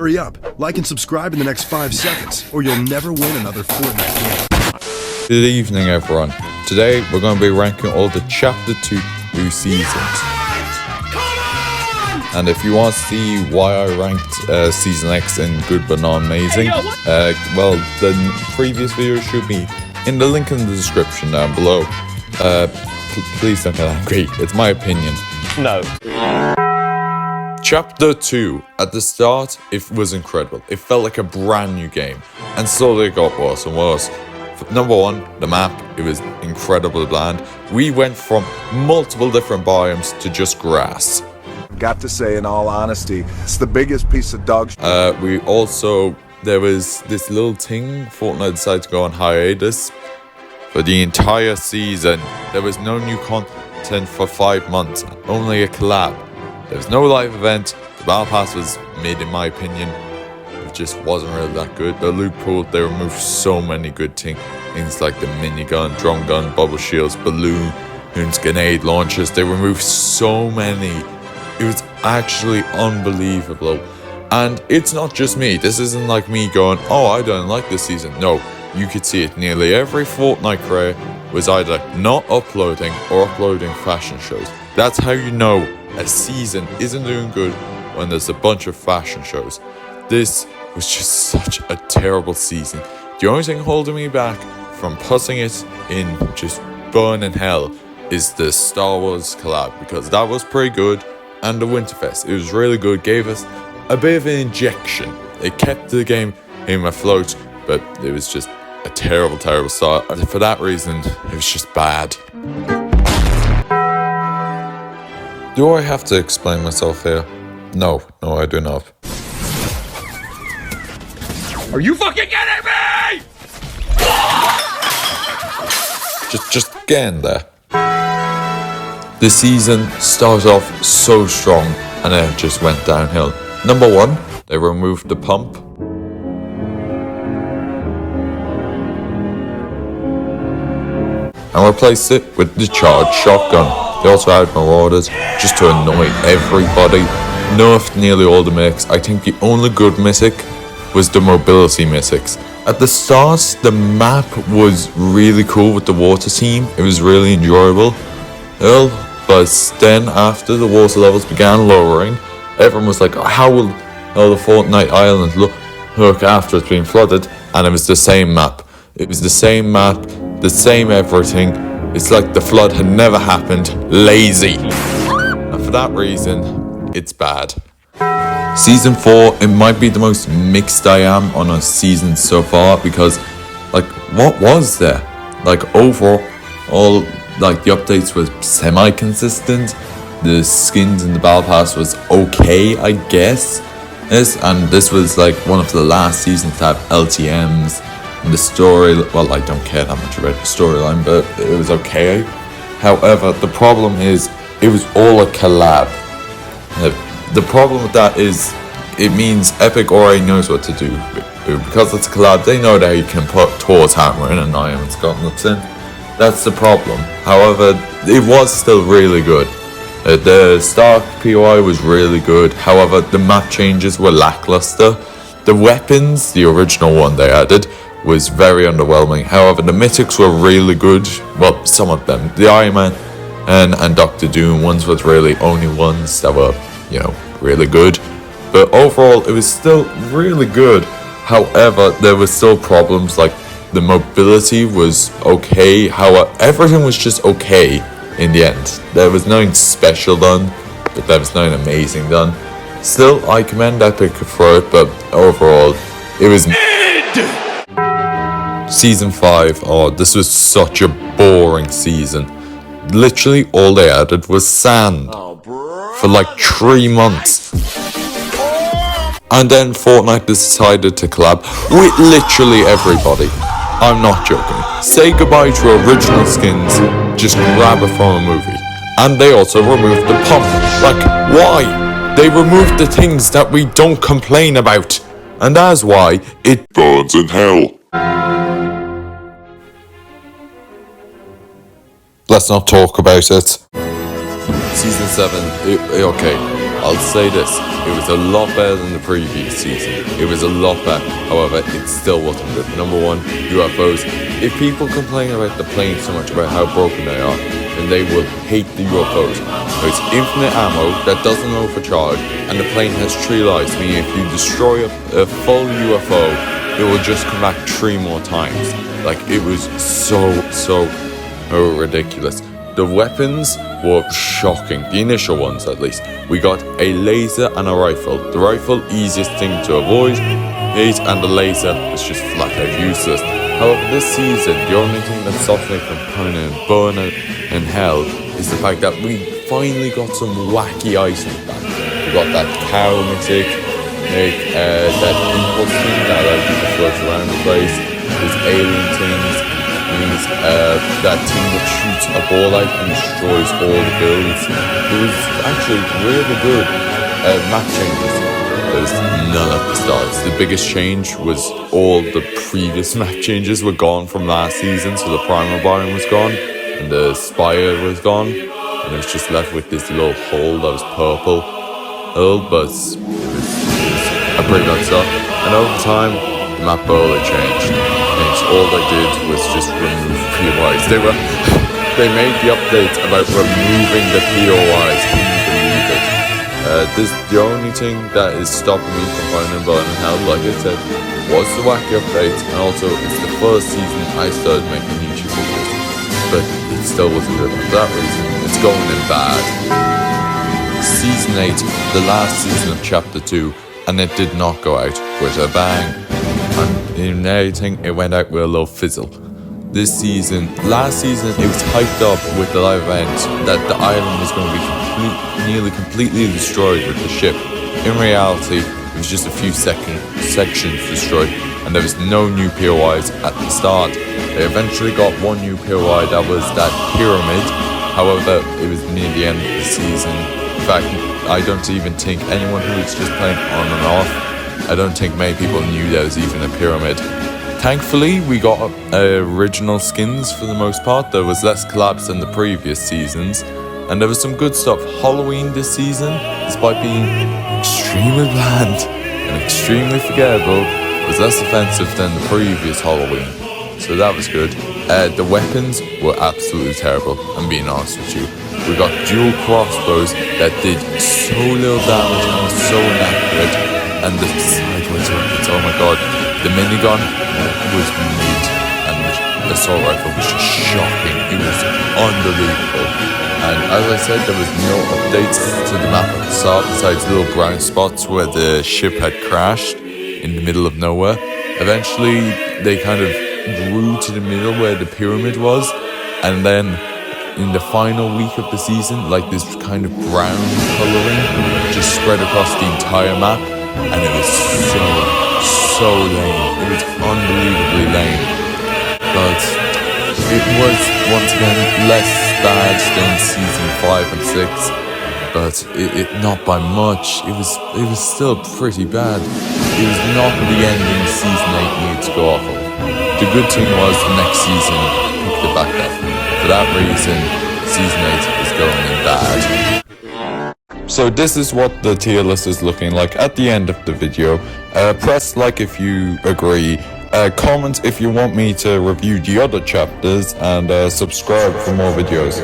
Hurry up, like and subscribe in the next 5 seconds, or you'll never win another Fortnite game. Good evening, everyone. Today we're going to be ranking all the Chapter 2 new seasons. And if you want to see why I ranked Season X in good but not amazing, well, the previous video should be in the link in the description down below. Please don't get angry, it's my opinion. No. Chapter 2, at the start, it was incredible. It felt like a brand new game, and slowly it got worse and worse. Number 1, the map, it was incredibly bland. We went from multiple different biomes to just grass. Got to say, in all honesty, it's the biggest piece of dog shit. There was this little thing, Fortnite decided to go on hiatus for the entire season. There was no new content for 5 months, only a collab. There was no live event. The Battle Pass was mid in my opinion. It just wasn't really that good. The loot pool, they removed so many good things like the minigun, drum gun, bubble shields, balloons, grenade launchers. They removed so many. It was actually unbelievable. And it's not just me. This isn't like me going, oh, I don't like this season. No, you could see it. Nearly every Fortnite creator was either not uploading or uploading fashion shows. That's how you know a season isn't doing good when there's a bunch of fashion shows. This was just such a terrible season. The only thing holding me back from putting it in just burning hell is the Star Wars collab, because that was pretty good, and the Winterfest. It was really good, gave us a bit of an injection. It kept the game afloat, but it was just a terrible, terrible start. And for that reason, it was just bad. Do I have to explain myself here? No, I do not. Are you fucking kidding me? Just get in there. The season started off so strong and then it just went downhill. Number 1, they removed the pump. And replaced it with the charged shotgun. They also added marauders just to annoy everybody. Nerfed nearly all the mythics. I think the only good mythic was the mobility mythics. At the start, the map was really cool with the water team. It was really enjoyable. But then after the water levels began lowering, everyone was like, how will the Fortnite island look after it's been flooded? And it was the same map. It was the same map, the same everything. It's like the flood had never happened. Lazy. And for that reason, it's bad. Season 4, it might be the most mixed I am on a season so far, because, like, what was there? Like, overall, like, the updates were semi-consistent. The skins in the Battle Pass was okay, I guess. And this was, like, one of the last seasons to have LTMs. The story, well, I don't care that much about the storyline, but it was okay. However, the problem is, it was all a collab. The problem with that is, it means Epic already knows what to do. Because it's a collab, they know that you can put Tor's hammer in and Iron's gauntlets in. That's the problem. However, it was still really good. The Stark POI was really good. However, the map changes were lackluster. The weapons, the original one they added, was very underwhelming. However, the mythics were really good. Well, some of them. The Iron Man and Doctor Doom ones were really only ones that were, really good. But overall, it was still really good. However, there were still problems, like the mobility was okay. However, everything was just okay in the end. There was nothing special done, but there was nothing amazing done. Still, I commend Epic for it, but overall, it was Season 5, this was such a boring season. Literally all they added was sand for like 3 months. And then Fortnite decided to collab with literally everybody. I'm not joking. Say goodbye to original skins, just grab it from a movie. And they also removed the pump. Like, why? They removed the things that we don't complain about. And that's why it burns in hell. Let's not talk about it. Season 7, okay, I'll say this. It was a lot better than the previous season. It was a lot better. However, it still wasn't good. Number one, UFOs. If people complain about the plane so much about how broken they are, then they will hate the UFOs. It's infinite ammo that doesn't overcharge, and the plane has 3 lives, meaning if you destroy a full UFO, it will just come back 3 more times. Like, it was so ridiculous. The weapons were shocking, the initial ones at least. We got a laser and a rifle. The rifle, easiest thing to avoid, and the laser was just flat out useless. However, this season, the only thing that stops me from burning in hell is the fact that we finally got some wacky items back. We got that cow mythic, that impulse thing that allows you to float around the place, these alien things, that thing that shoots a ball out and destroys all the builds. It was actually really good. Map changes. There's none at the start. The biggest change was all the previous map changes were gone from last season, so the primal biome was gone, and the spire was gone, and it was just left with this little hole that was purple. But it was a pretty good stuff. And over time, the map barely changed. All they did was just remove POIs. They made the updates about removing the POIs. Couldn't believe it. This the only thing that is stopping me from finding Burning Hell, like I said, was the wacky updates, and also it's the first season I started making YouTube videos, but it still wasn't good for that reason. It's going in bad. Season 8, the last season of Chapter 2, and it did not go out with a bang. And in everything, it went out with a little fizzle. Last season, it was hyped up with the live event that the island was going to be nearly completely destroyed with the ship. In reality, it was just a few sections destroyed, and there was no new POIs at the start. They eventually got one new POI that was that pyramid. However, it was near the end of the season. In fact, I don't even think anyone who was just playing on and off, I don't think many people knew there was even a pyramid. Thankfully, we got original skins for the most part. There was less collabs than the previous seasons, and there was some good stuff. Halloween this season, despite being extremely bland and extremely forgettable, was less offensive than the previous Halloween, so that was good. The weapons were absolutely terrible, I'm being honest with you. We got dual crossbows that did so little damage and was so inaccurate, and the sideways weapons, oh my god. The minigun was mid, and the assault rifle was just shocking. It was unbelievable. And as I said, there was no updates to the map at the start besides little brown spots where the ship had crashed in the middle of nowhere. Eventually, they kind of grew to the middle where the pyramid was, and then in the final week of the season, like this kind of brown coloring just spread across the entire map, and it was so lame. It was unbelievably lame. But it was once again less bad than season 5 and 6. But it not by much. It was still pretty bad. It was not the ending season 8 needed to go off of. The good thing was the next season picked it back up. For that reason, season 8 is going in bad. So this is what the tier list is looking like at the end of the video. Press like if you agree, comment if you want me to review the other chapters, and subscribe for more videos.